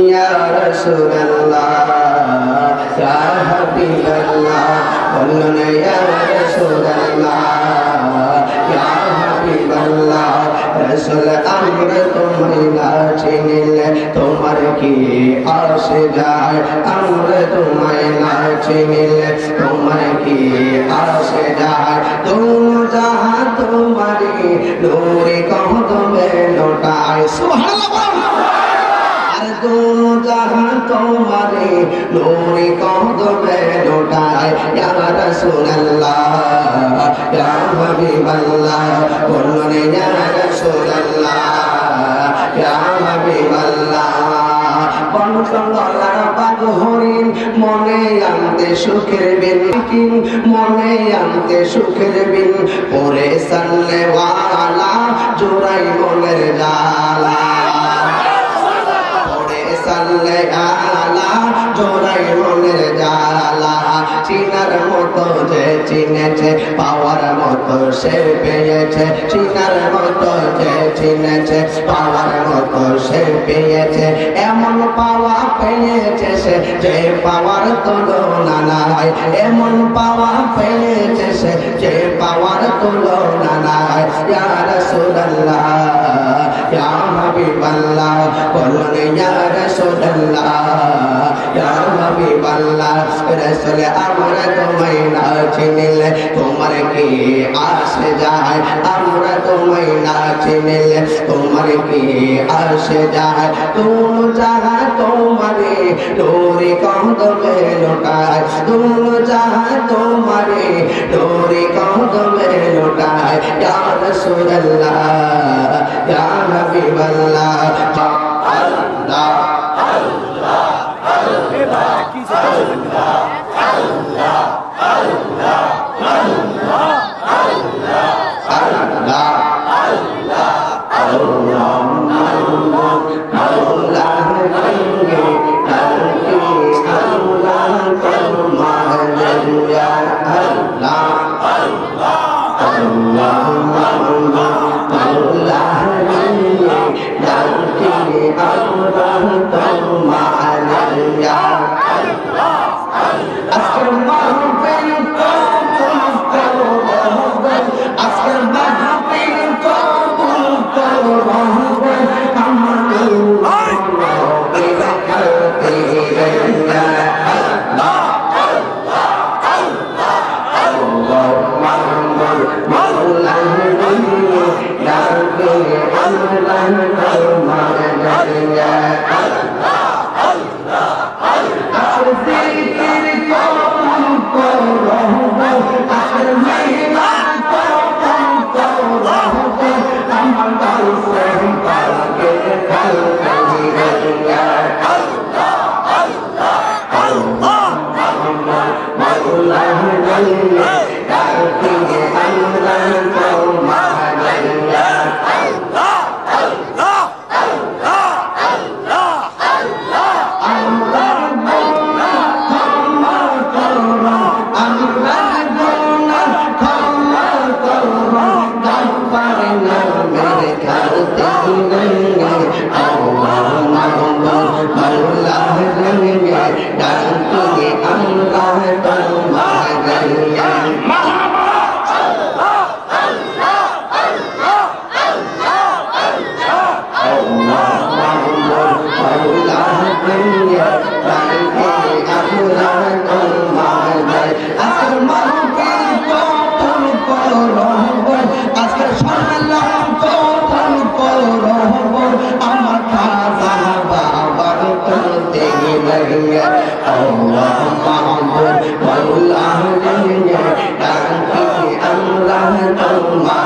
Ya Rasulullah, Ya Habiballah, বলুন Ya Rasulullah, Ya Habiballah, Rasul আমরা তোমায় না চিনিলে তোমার কি আসে যায়, আমরা তোমায় না চিনিলে তোমার কি আসে যায়, তুম যাহা তোমারি নূরে কদমে লোটায়। সুবহানাল্লাহ। दोनों जहां तुम्हारे नूरे कदमे लौटाए। या रसूल अल्लाह, या हबीब अल्लाह, बोलो या रसूल अल्लाह, या हबीब अल्लाह। বনসঙ্গলার বাগ হরিণ মনে আনতে সুখের বিন, মনে আনতে সুখের বিন পরে সাল্লে ওয়ালা জোড়াই মনের জালা, সাল্লে আলা জোড়াই মনের জালা। চিনার মতো যে চিনেছে পাওয়ার মতো সে পেয়েছে, চিনার মতো যে চিনেছে পাওয়ার মতো সে পেয়েছে, এমন পাওয়া পেয়েছে সে যে পাওয়ার তুলনা নাই, এমন পাওয়া পেয়েছে সে যে পাওয়ার তুলনা নাই। ইয়া রাসূলুল্লাহ, ইয়া হাবিবাল্লাহ, বলুন ইয়া রাসূলুল্লাহ, ইয়া হাবিবাল্লাহ। রাসূল আমরা তোমায় না চিনিলে তোমার কি আসে যায়, আমরা তোমায় না চিনিলে তোমার কি আসে যায়, তুম যাহা তোমারে নূরে কদমে লোটায়, তুম যাহা তোমারে নূরে কদমে লোটায়। ইয়া রাসূলুল্লাহ, ইয়া হাবিবাল্লাহ, আল্লাহ আল্লাহ আল্লাহ আল্লাহ আল্লাহ আল্লাহ আল্লাহ আল্লাহ আল্লাহ আল্লাহ আল্লাহ রঙ্গে কালকে আল্লাহ তোমার ইয়া আল্লাহ আল্লাহ আল্লাহ আল্লাহ রঙ্গে কালকে আল্লাহ তোমার ইয়া আল্লাহ। আজকের মাহফিল কবুল করো রহমান, আজকের মাহফিল কবুল করো রহমান, আমাদের নবীর খাতে ইয়া আল্লাহ আল্লাহ আল্লাহ আল্লাহ মুহাম্মদ মাওলা নবী ডাকে আল্লাহ তোমার ইয়া আল্লাহ আল্লাহ আল্লাহ। জিকির কবুল করো রহমান, আখের মিলাদ কবুল করো রহমান, আমাদের সহিবাকে খালকে ইয়া আল্লাহ আল্লাহ আল্লাহ মুহাম্মদ মাওলা নবী ডাকে আল্লাহ তোমার ইয়া আল্লাহ আল্লাহ আল্লাহ আল্লাহ আল্লাহ। আমরা গুনাহ ক্ষমা করো, আমরা গুনাহ ক্ষমা করো, গাফফার নামের খাতে আল্লাহ মুহাম্মদ মাওলা নবী ডাকে আল্লাহ তোমার ইয়া Allah